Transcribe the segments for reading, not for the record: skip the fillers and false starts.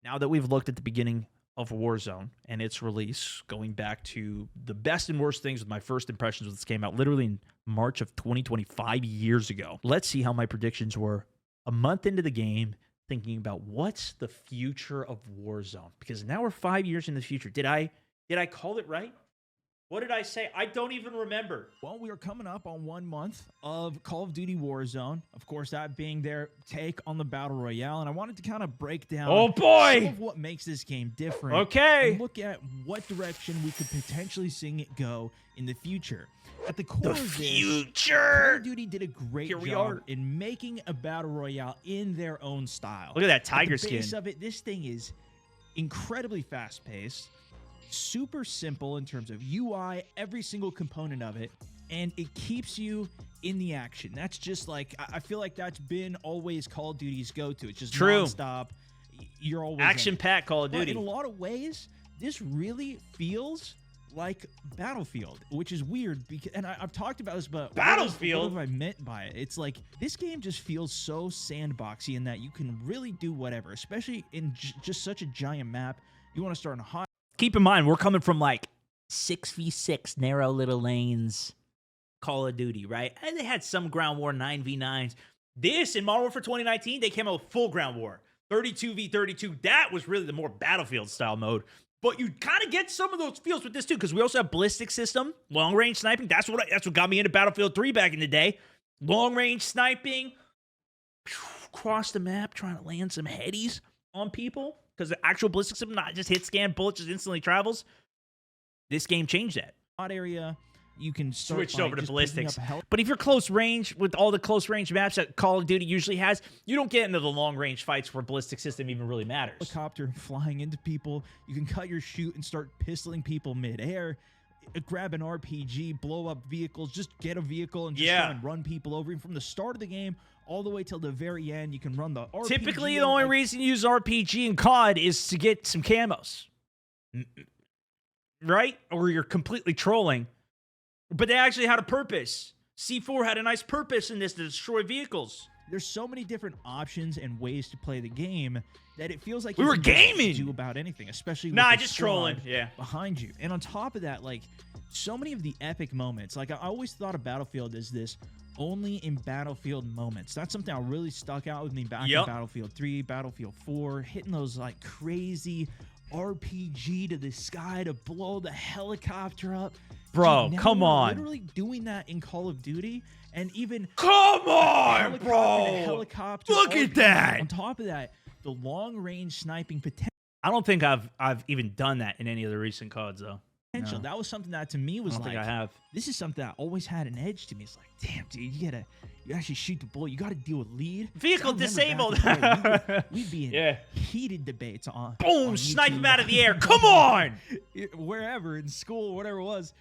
Now that we've looked at the beginning of Warzone and its release, going back to the best and worst things with my first impressions when this came out, literally in March of 2025 years ago, let's see how my predictions were a month into the game, thinking about what's the future of Warzone. Because now we're 5 years in the future. Did I call it right? What did I say? I don't even remember. Well, we are coming up on 1 month of Call of Duty Warzone. Of course, that being their take on the Battle Royale. And I wanted to kind of break down some of what makes this game different. Okay. And look at what direction we could potentially see it go in the future. At the core of this, Call of Duty did a great job in making a Battle Royale in their own style. Look at that tiger At the base skin. of it, this thing is incredibly fast-paced, super simple in terms of UI, every single component of it, and it keeps you in the action. That's just like, I feel like that's been always Call of Duty's go-to. It's just nonstop. You're always action-packed Call of Duty. But in a lot of ways, this really feels like Battlefield, which is weird because, and I've talked about this, but Battlefield, what have I meant by it? It's like this game just feels so sandboxy in that you can really do whatever, especially in just such a giant map. You want to start in a high. Keep in mind, we're coming from like 6v6 narrow little lanes Call of Duty, right? And they had some ground war 9v9s. This in Modern Warfare 2019, they came out with full ground war 32v32. That was really the more Battlefield style mode. But you kind of get some of those feels with this too, because we also have ballistic system, long range sniping. That's what got me into Battlefield 3 back in the day. Long range sniping, across the map, trying to land some headies on people. Because the actual ballistic system, not just hit scan, bullet just instantly travels. This game changed that. Hot area, you can switch over to ballistics. But if you're close range with all the close range maps that Call of Duty usually has, you don't get into the long range fights where ballistic system even really matters. Helicopter flying into people, you can cut your chute and start pistoling people mid-air. Grab an RPG, blow up vehicles, just get a vehicle and just try and run people over. And from the start of the game all the way till the very end, you can run the RPG. Typically, the only reason you use RPG in COD is to get some camos. Right? Or you're completely trolling. But they actually had a purpose. C4 had a nice purpose in this to destroy vehicles. There's so many different options and ways to play the game that it feels like we were gaming. Do about anything, especially with just trolling. Behind you. And on top of that, like so many of the epic moments. Like I always thought of Battlefield as this only in Battlefield moments. That's something that really stuck out with me back in Battlefield 3, Battlefield 4, hitting those like crazy RPG to the sky to blow the helicopter up. Bro, Dude, come on. Literally doing that in Call of Duty, and even come on, bro. Helicopter. Look at that. On top of that, the long range sniping potential. I don't think I've even done that in any of the recent CODs though. No. That was something that to me was I don't think I have. This is something that always had an edge to me. It's like, damn, dude, you actually shoot the bullet. You got to deal with lead. Vehicle disabled. We'd be in heated debates on. Boom! On snipe him out of the air. Come on! Wherever in school, whatever it was.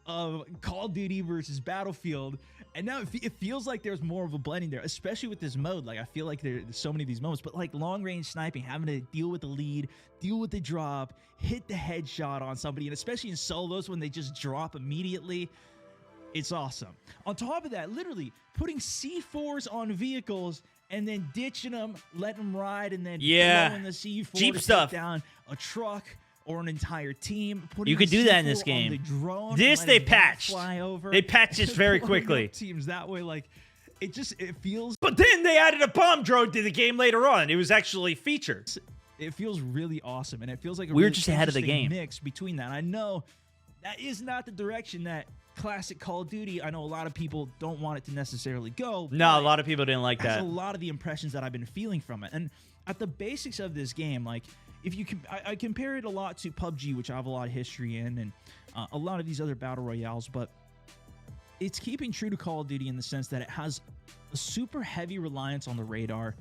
Call of Duty versus Battlefield, and now it feels like there's more of a blending there, especially with this mode. Like I feel like there's so many of these moments, but like long range sniping, having to deal with the lead, deal with the drop, hit the headshot on somebody, and especially in solos when they just drop immediately, it's awesome. On top of that, literally putting C4s on vehicles and then ditching them, letting them ride, and then throwing the C4 Jeep to stuff take down a truck or an entire team. You could do that in this game. This they patched. They patched this very quickly. Teams that way, like it feels. But then they added a bomb drone to the game later on. It was actually featured. It feels really awesome, and it feels like we were just ahead of the game. Mix between that. I know that is not the direction that classic Call of Duty. I know a lot of people don't want it to necessarily go. No, a lot of people didn't like that. That's a lot of the impressions that I've been feeling from it, and at the basics of this game, like. If you can, I compare it a lot to PUBG, which I have a lot of history in, and a lot of these other battle royales, but it's keeping true to Call of Duty in the sense that it has a super heavy reliance on the radar.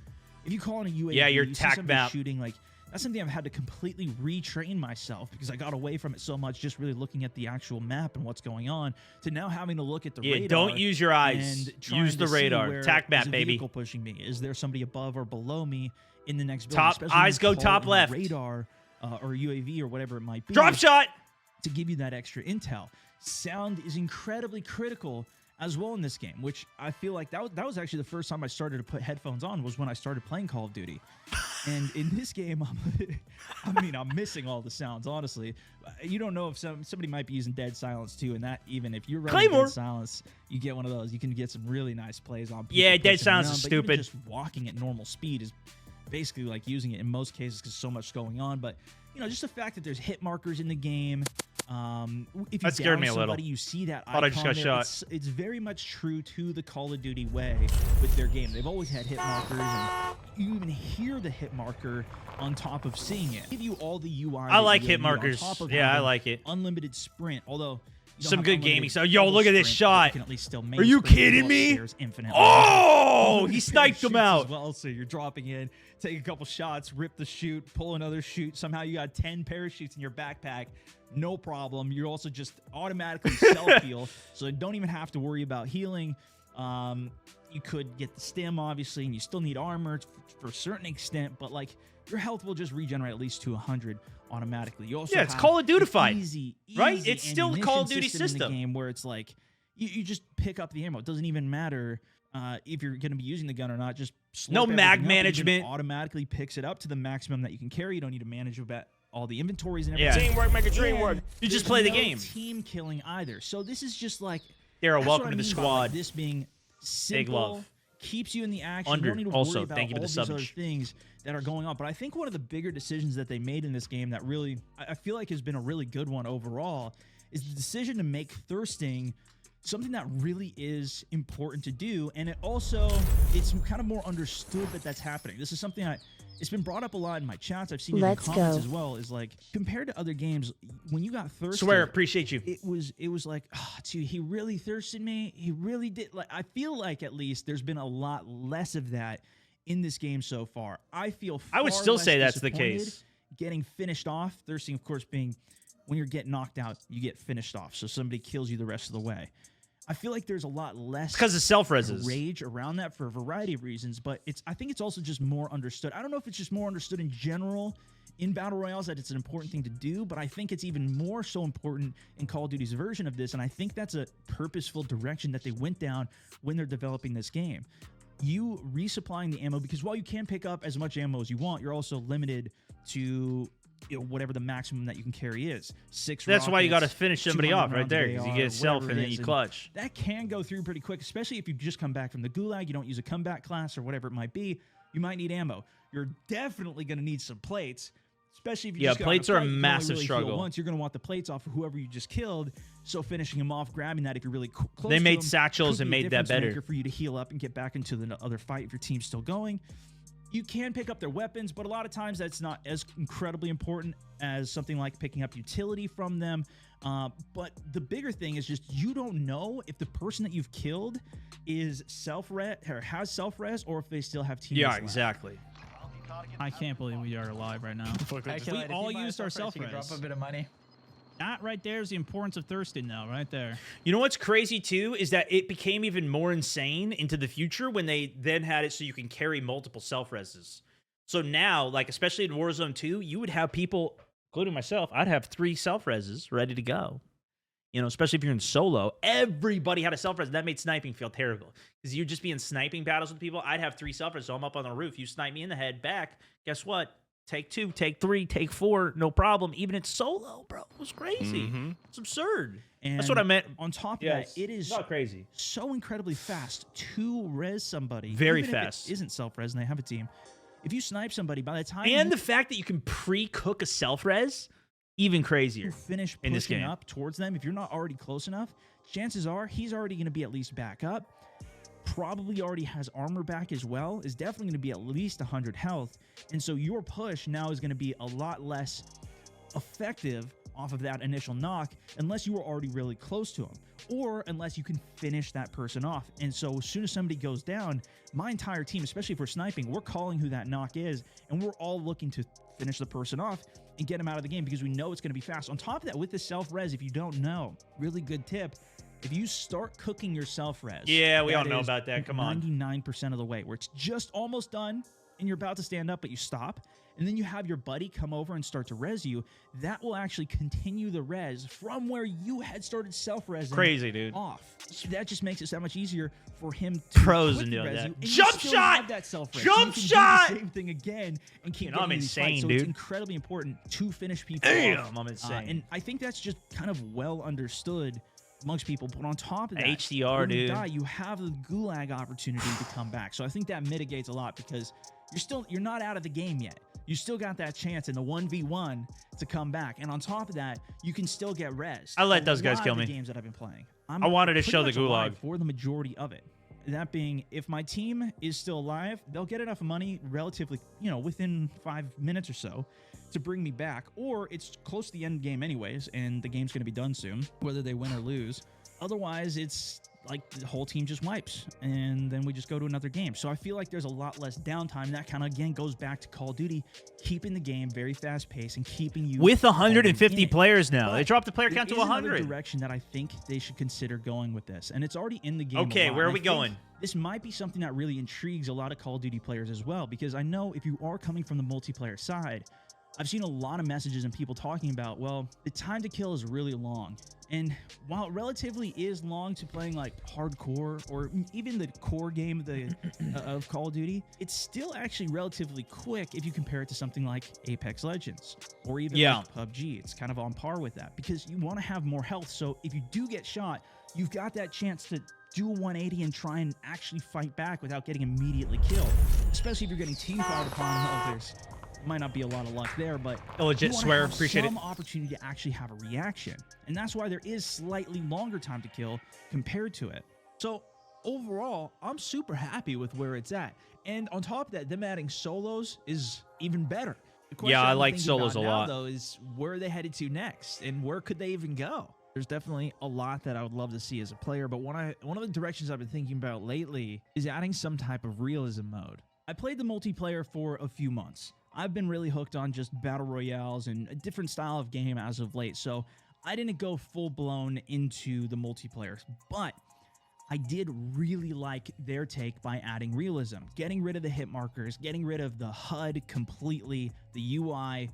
If you call it a UAV, your you see TAC somebody map shooting, like that's something I've had to completely retrain myself because I got away from it so much, just really looking at the actual map and what's going on, to now having to look at the radar. Don't use your eyes. Use the radar. TAC map, baby. Vehicle pushing me. Is there somebody above or below me? In the next building, eyes go top left. Radar or UAV or whatever it might be. Drop shot to give you that extra intel. Sound is incredibly critical as well in this game, which I feel like that was actually the first time I started to put headphones on was when I started playing Call of Duty. And in this game, I'm missing all the sounds, honestly. You don't know if somebody might be using dead silence too, and that even if you're running dead silence, you get one of those. You can get some really nice plays on people. Yeah, dead silence around, is but stupid. even just walking at normal speed is basically like using it in most cases because so much going on. But just the fact that there's hit markers in the game. If you That scared me a little. you see that Thought I just got there. shot. It's very much true to the Call of Duty way with their game. They've always had hit markers, and you even hear the hit marker on top of seeing it. Give you all the UI. I like hit markers. Yeah, I like it. Unlimited sprint, although some good gaming. So, yo, look at this shot. You can at least still Are you kidding me? Oh, he sniped him out. As well, so you're dropping in, take a couple shots, rip the chute, pull another chute. Somehow you got 10 parachutes in your backpack. No problem. You're also just automatically self-heal, so you don't even have to worry about healing. You could get the stim, obviously, and you still need armor for a certain extent, but like your health will just regenerate at least to 100 automatically. You also it's Call of Duty-fied, easy, right? It's still the Call of Duty system system. in the game where it's like you just pick up the ammo. It doesn't even matter if you're going to be using the gun or not. Just no mag management. It automatically picks it up to the maximum that you can carry. You don't need to manage about all the inventories and Yeah. everything. Teamwork make a dream work. You just play the game. Team killing either. So this is just like Daryl, that's welcome what I to the mean by, squad. like, this being simple, love. keeps you in the action. Under, you don't need to also, worry about thank you for all the these other subbage. things that are going on. But I think one of the bigger decisions that they made in this game that really I feel like has been a really good one overall is the decision to make thirsting something that really is important to do. And it's kind of more understood that that's happening. This is something it's been brought up a lot in my chats. I've seen it in comments as well. Is like compared to other games, when you got thirsty, Swear, appreciate you. it was like, oh, dude, he really thirsted me. He really did. Like, I feel like at least there's been a lot less of that in this game so far. I would still less say that's the disappointed case. Getting finished off, thirsting, of course, being when you're getting knocked out, you get finished off. So somebody kills you the rest of the way. I feel like there's a lot less Because of self-reses. rage around that for a variety of reasons, but I think it's also just more understood. I don't know if it's just more understood in general in Battle Royales that it's an important thing to do, but I think it's even more so important in Call of Duty's version of this, and I think that's a purposeful direction that they went down when they're developing this game. You resupplying the ammo, because while you can pick up as much ammo as you want, you're also limited to whatever the maximum that you can carry is. 6 That's why you got to rockets, finish somebody 200 off right rounds there, of because you AR, get a self whatever and it then is, you clutch. that can go through pretty quick, especially if you just come back from the gulag, you don't use a comeback class or whatever it might be. You might need ammo. You're definitely going to need some plates, especially if you just got plates in a are a fight, you can only massive really heal struggle. once. You're going to want the plates off of whoever you just killed, so finishing him off, grabbing that if you're really close They to made him, satchels could and be a made that difference better. maker for you to heal up and get back into the other fight if your team's still going. You can pick up their weapons, but a lot of times that's not as incredibly important as something like picking up utility from them. But the bigger thing is just you don't know if the person that you've killed is self-res or has self-res, or if they still have teammates Yeah, left. exactly. I can't believe we are alive right now. We all used our self-res. Drop a bit of money. That right there is the importance of thirsting, though, right there. You know what's crazy too is that it became even more insane into the future when they then had it so you can carry multiple self-reses. So now, like especially in Warzone 2, you would have people, including myself, I'd have 3 self-reses ready to go. You know, especially if you're in solo, everybody had a self-res. That made sniping feel terrible because you'd just be in sniping battles with people. I'd have 3 self-res, so I'm up on the roof. You snipe me in the head, back. Guess what? Take 2, take 3, take 4, no problem. Even in solo, bro, it was crazy. It's absurd. And that's what I meant. On top of Yes. that, it is Not crazy. so incredibly fast to res somebody. Very even if it fast. isn't self-res and they have a team. If you snipe somebody, by the time And you the fact that you can pre-cook a self-res, even crazier. finish in this pushing game. up towards them, if you're not already close enough, chances are he's already going to be at least back up. Probably already has armor back as well, is definitely going to be at least 100 health. And so your push now is going to be a lot less effective off of that initial knock unless you were already really close to him, or unless you can finish that person off. And so as soon as somebody goes down, my entire team, especially if we're sniping, we're calling who that knock is, and we're all looking to finish the person off and get him out of the game because we know it's going to be fast. On top of that, with the self-res, if you don't know, really good tip, if you start cooking your self-res, Yeah, we all that know is about that. Come on. 99% of the way, where it's just almost done, and you're about to stand up, but you stop, and then you have your buddy come over and start to res you, that will actually continue the res from where you had started self-resing. Crazy, dude. Off. That just makes it so much easier for him to Pros quick in doing res that. you, and Jump you still shot! have that self-res. Jump so you can shot! do the same thing again and keep You know, I'm getting these fights. insane, So dude. it's incredibly important to finish people Damn, off. I'm insane. And I think that's just kind of well understood amongst people. But on top of that, HDR, when you dude. die, you have the gulag opportunity to come back. So I think that mitigates a lot because you're not out of the game yet. You still got that chance in the 1v1 to come back. And on top of that, you can still get res. I let those guys kill me. Games that I've been playing. I wanted to pretty show the much alive gulag. for the majority of it. That being, if my team is still alive, they'll get enough money relatively, within 5 minutes or so to bring me back. Or it's close to the end game anyways, and the game's going to be done soon, whether they win or lose. Otherwise, it's like the whole team just wipes, and then we just go to another game. So I feel like there's a lot less downtime. That kind of, again, goes back to Call of Duty, keeping the game very fast-paced and keeping you... With always 150 in it. players now. But They dropped the player count to there is another 100. direction that I think they should consider going with this, and it's already in the game. Okay, a lot, where are and we I think going? This might be something that really intrigues a lot of Call of Duty players as well, because I know if you are coming from the multiplayer side, I've seen a lot of messages and people talking about, well, the time to kill is really long. And while it relatively is long to playing like hardcore or even the core game of Call of Duty, it's still actually relatively quick if you compare it to something like Apex Legends or even like PUBG. It's kind of on par with that because you want to have more health. So if you do get shot, you've got that chance to do a 180 and try and actually fight back without getting immediately killed, especially if you're getting team fired upon. Well, there's might not be a lot of luck there, but A legit you wanna swear, have appreciate it. some opportunity to actually have a reaction, and that's why there is slightly longer time to kill compared to it. So overall, I'm super happy with where it's at, and on top of that, them adding solos is even better. The question Yeah, I I'm like thinking solos about a now, lot. though, is where are they headed to next, and where could they even go? There's definitely a lot that I would love to see as a player, but one of the directions I've been thinking about lately is adding some type of realism mode. I played the multiplayer for a few months. I've been really hooked on just battle royales and a different style of game as of late, so I didn't go full-blown into the multiplayer, but I did really like their take by adding realism, getting rid of the hit markers, getting rid of the HUD completely, the UI.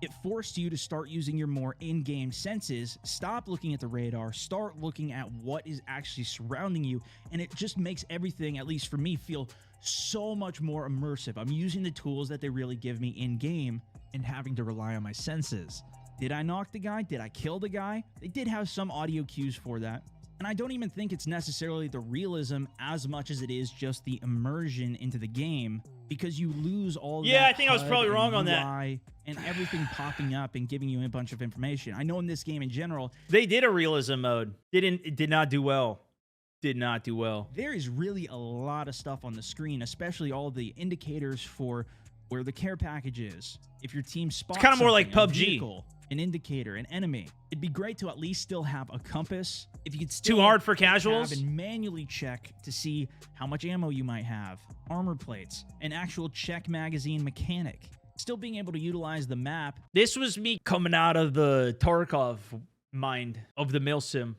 It forced you to start using your more in-game senses, stop looking at the radar, start looking at what is actually surrounding you, and it just makes everything, at least for me, feel so much more immersive. I'm using the tools that they really give me in-game and having to rely on my senses. Did I knock the guy? Did I kill the guy? They did have some audio cues for that. And I don't even think it's necessarily the realism as much as it is just the immersion into the game, because you lose all that I think I was HUD probably and wrong on that. UI and everything popping up and giving you a bunch of information. I know in this game in general, They did a realism mode. It did not do well. Did not do well. there is really a lot of stuff on the screen, especially all the indicators for where the care package is. If your team spots kinda more like something, a PUBG. vehicle, an indicator, an enemy, it'd be great to at least still have a compass. If you could still Too hard for tab casuals? and manually check to see how much ammo you might have, armor plates, an actual check magazine mechanic. Still being able to utilize the map. This was me coming out of the Tarkov mind of the milsim,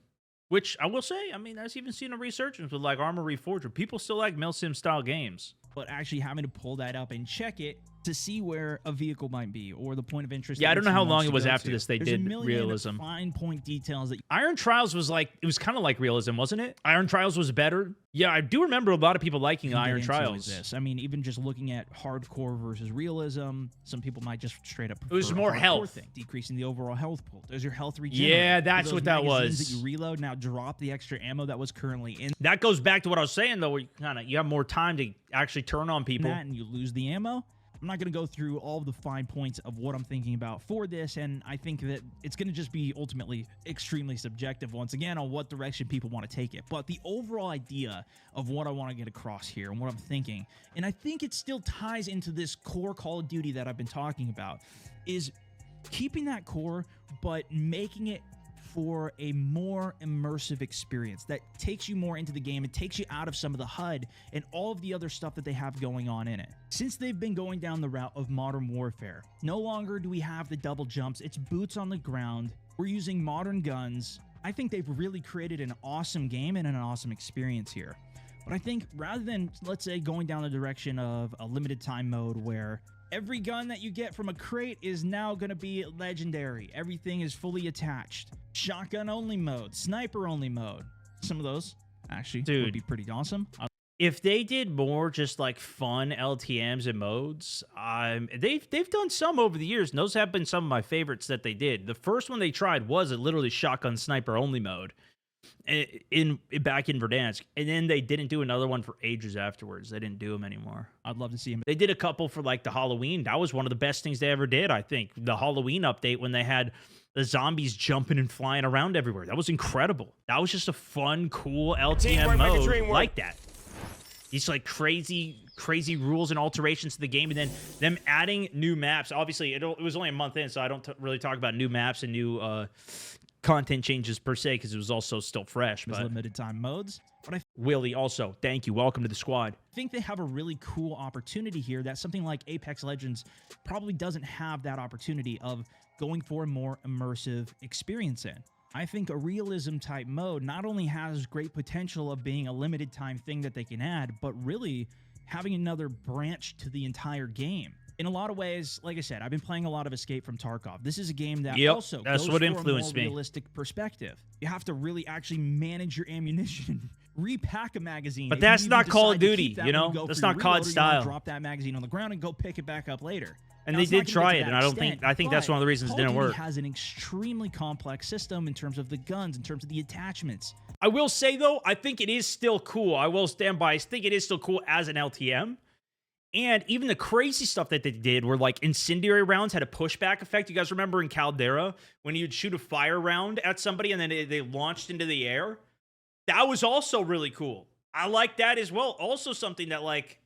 which I will say, I mean, I've even seen a resurgence with like Arma Reforged, where people still like milsim style games. But actually having to pull that up and check it to see where a vehicle might be or the point of interest. Yeah, that I don't your know how team long wants it to was go after to. this they There's did a million realism. fine point details that Iron Trials was like, it was kind of like realism, wasn't it? Iron Trials was better. Yeah, I do remember a lot of people liking you can Iron get into Trials. with this. I mean, even just looking at hardcore versus realism, some people might just straight up prefer was a more hardcore health. thing, decreasing the overall health pool. There's your health regenerate. Yeah, Do that's those what that magazines was. That you reload now, drop the extra ammo that was currently in That goes back to what I was saying, though, where you have more time to actually turn on people. that, and you lose the ammo. I'm not going to go through all the fine points of what I'm thinking about for this, and I think that it's going to just be ultimately extremely subjective once again on what direction people want to take it. But the overall idea of what I want to get across here and what I'm thinking, and I think it still ties into this core Call of Duty that I've been talking about, is keeping that core, but making it for a more immersive experience that takes you more into the game and takes you out of some of the HUD and all of the other stuff that they have going on in it. Since they've been going down the route of modern warfare, no longer do we have the double jumps, it's boots on the ground, we're using modern guns. I think they've really created an awesome game and an awesome experience here. But I think rather than, let's say, going down the direction of a limited time mode where every gun that you get from a crate is now going to be legendary, everything is fully attached, shotgun only mode, sniper only mode, some of those actually would be pretty awesome. If they did more just like fun LTMs and modes, they've done some over the years, and those have been some of my favorites that they did. The first one they tried was a literally shotgun sniper only mode back in Verdansk, and then they didn't do another one for ages afterwards. They didn't do them anymore. I'd love to see them. They did a couple for like the Halloween. That was one of the best things they ever did, I think. The Halloween update when they had the zombies jumping and flying around everywhere. That was incredible. That was just a fun, cool LTM mode like that. These like crazy rules and alterations to the game, and then them adding new maps. Obviously, it was only a month in, so I don't really talk about new maps and new content changes per se, because it was also still fresh. But limited time modes. But Willie, also, thank you. Welcome to the squad. I think they have a really cool opportunity here that something like Apex Legends probably doesn't have that opportunity of going for a more immersive experience in. I think a realism type mode not only has great potential of being a limited time thing that they can add, but really having another branch to the entire game. In a lot of ways, like I said, I've been playing a lot of Escape from Tarkov. This is a game that also goes for a more realistic perspective. You have to really actually manage your ammunition, repack a magazine. But that's not Call of Duty, you know? That's not COD style. Drop that magazine on the ground and go pick it back up later. And now, they did try it, and I think that's one of the reasons it didn't work. It has an extremely complex system in terms of the guns, in terms of the attachments. I will say, though, I think it is still cool. I will stand by. I think it is still cool as an LTM. And even the crazy stuff that they did where, like, incendiary rounds had a pushback effect. You guys remember in Caldera when you'd shoot a fire round at somebody and then they launched into the air? That was also really cool. I like that as well. Also something that, like,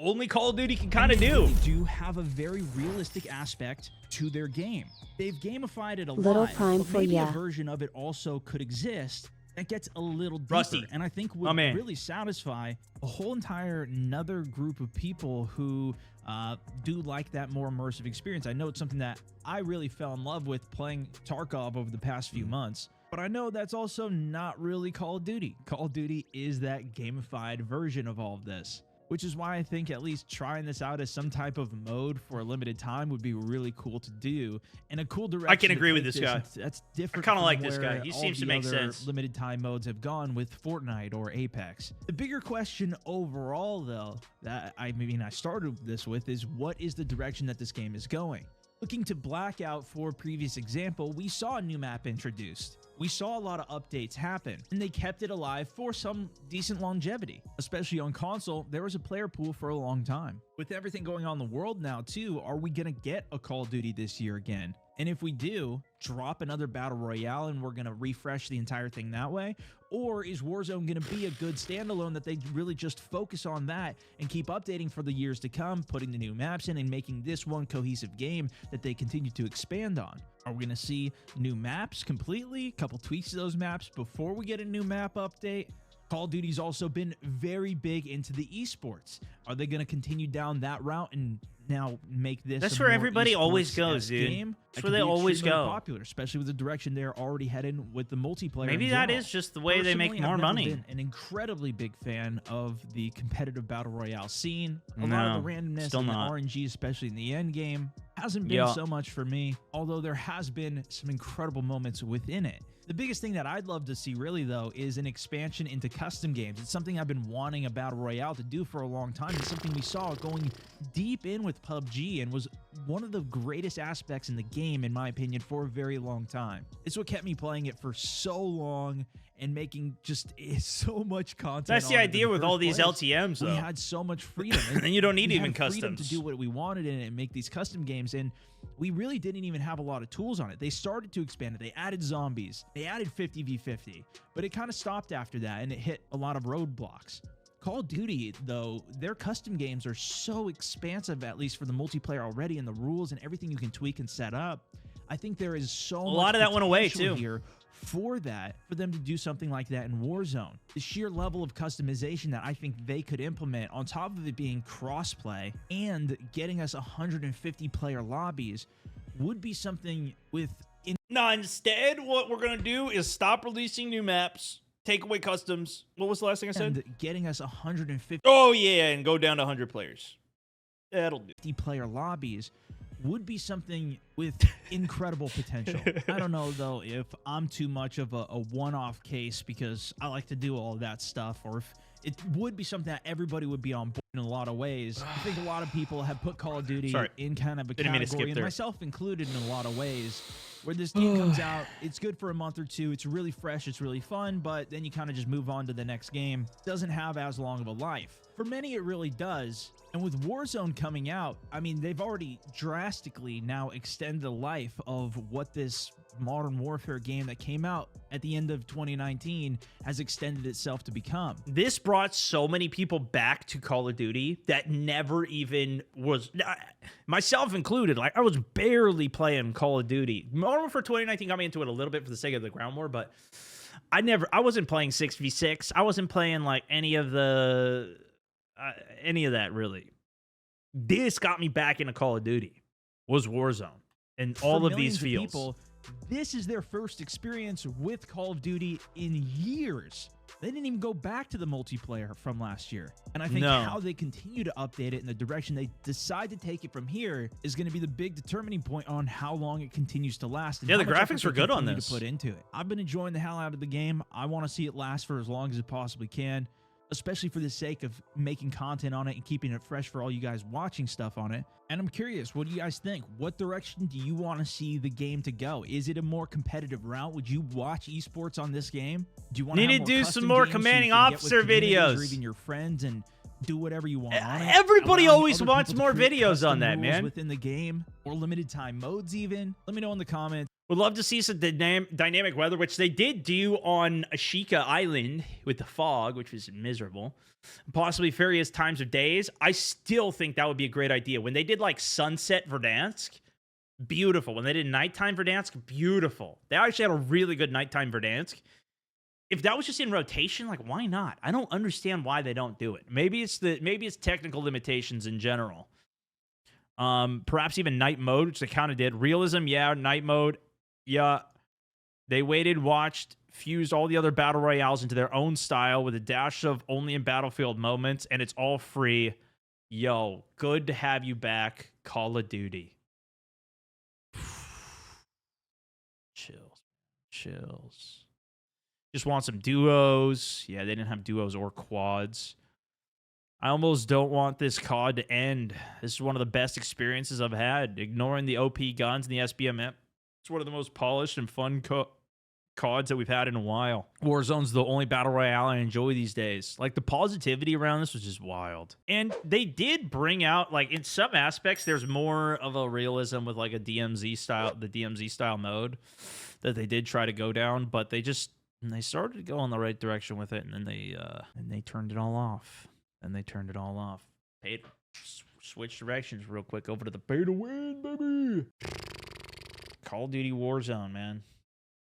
only Call of Duty can kind of do. They do have a very realistic aspect to their game. They've gamified it a lot. Maybe a version of it also could exist that gets a little deeper, and I think would really satisfy a whole entire another group of people who do like that more immersive experience. I know it's something that I really fell in love with playing Tarkov over the past few months, but I know that's also not really Call of Duty. Call of Duty is that gamified version of all of this, which is why I think at least trying this out as some type of mode for a limited time would be really cool to do, and a cool direction. I can agree with this guy. That's different. I kind of like this guy. He seems to make sense. Limited time modes have gone with Fortnite or Apex. The bigger question overall, though, that I started this with is what is the direction that this game is going? Looking to Blackout for a previous example, we saw a new map introduced. We saw a lot of updates happen, and they kept it alive for some decent longevity. Especially on console, there was a player pool for a long time. With everything going on in the world now too, are we gonna get a Call of Duty this year again? And if we do, drop another Battle Royale and we're gonna refresh the entire thing that way? Or is Warzone gonna be a good standalone that they really just focus on that and keep updating for the years to come, putting the new maps in and making this one cohesive game that they continue to expand on? Are we gonna see new maps completely, a couple tweaks to those maps before we get a new map update? Call of Duty's also been very big into the esports. Are they going to continue down that route and now make this? That's where everybody always goes, dude. Game? That's where they always go. Popular, especially with the direction they're already heading with the multiplayer. Maybe that is just the way they make more money. I've been an incredibly big fan of the competitive battle royale scene. A lot of the randomness and the RNG, especially in the end game, hasn't been so much for me. Although there has been some incredible moments within it. The biggest thing that I'd love to see really, though, is an expansion into custom games. It's something I've been wanting a Battle Royale to do for a long time. It's something we saw going deep in with PUBG and was one of the greatest aspects in the game, in my opinion, for a very long time. It's what kept me playing it for so long and making just so much content. That's the idea with all these LTMs, though. We had so much freedom. And you don't need even freedom customs. to do what we wanted in it and make these custom games. And we really didn't even have a lot of tools on it. They started to expand it. They added zombies. They added 50v50. But it kind of stopped after that, and it hit a lot of roadblocks. Call of Duty, though, their custom games are so expansive, at least for the multiplayer already, and the rules and everything you can tweak and set up. I think there is so much a lot of that went away, too. Here for them to do something like that in Warzone. The sheer level of customization that I think they could implement, on top of it being crossplay and getting us 150 player lobbies, would be something with... No, instead, what we're going to do is stop releasing new maps, take away customs. What was the last thing I said? And getting us 150 Oh, yeah, and go down to 100 players. That'll do. player lobbies would be something with incredible potential. I don't know, though, if I'm too much of a one-off case because I like to do all of that stuff, or if it would be something that everybody would be on board in a lot of ways. I think a lot of people have put Call of Duty in kind of a category, and myself included, in a lot of ways, where this game comes out, it's good for a month or two, it's really fresh, it's really fun, but then you kind of just move on to the next game. It doesn't have as long of a life. For many, it really does. And with Warzone coming out, I mean, they've already drastically now extended the life of what this Modern Warfare game that came out at the end of 2019 has extended itself to become. This brought so many people back to Call of Duty that never even was, myself included. Like, I was barely playing Call of Duty. Modern Warfare 2019 got me into it a little bit for the sake of the ground war, but I wasn't playing 6v6. I wasn't playing like any of that really. This got me back into Call of Duty, was Warzone, and all of these fields. People, this is their first experience with Call of Duty in years. They didn't even go back to the multiplayer from last year. And I think how they continue to update it in the direction they decide to take it from here is going to be the big determining point on how long it continues to last. And yeah, the graphics were good on this. To put into it. I've been enjoying the hell out of the game. I want to see it last for as long as it possibly can, especially for the sake of making content on it and keeping it fresh for all you guys watching stuff on it. And I'm curious, what do you guys think? What direction do you want to see the game to go? Is it a more competitive route? Would you watch esports on this game? Do you want to do some more commanding officer videos, or even your friends, and do whatever you want on it? Everybody always wants more videos on that, man. Within the game, or limited time modes even. Let me know in the comments. Would love to see some dynamic weather, which they did do on Ashika Island with the fog, which was miserable. Possibly various times of days. I still think that would be a great idea. When they did like sunset Verdansk, beautiful. When they did nighttime Verdansk, beautiful. They actually had a really good nighttime Verdansk. If that was just in rotation, like, why not? I don't understand why they don't do it. Maybe it's technical limitations in general. Perhaps even night mode, which they kind of did. Realism, yeah. Night mode, yeah. They waited, watched, fused all the other battle royales into their own style with a dash of only in Battlefield moments, and it's all free. Yo, good to have you back, Call of Duty. Chills. Just want some duos. Yeah, they didn't have duos or quads. I almost don't want this COD to end. This is one of the best experiences I've had. Ignoring the OP guns and the SBMM. It's one of the most polished and fun CODs that we've had in a while. Warzone's the only battle royale I enjoy these days. Like, the positivity around this was just wild. And they did bring out, like, in some aspects, there's more of a realism with, like, the DMZ style mode that they did try to go down, but they started to go in the right direction with it, and then they turned it all off. Switch directions real quick over to the pay to win, baby. Call of Duty Warzone, man.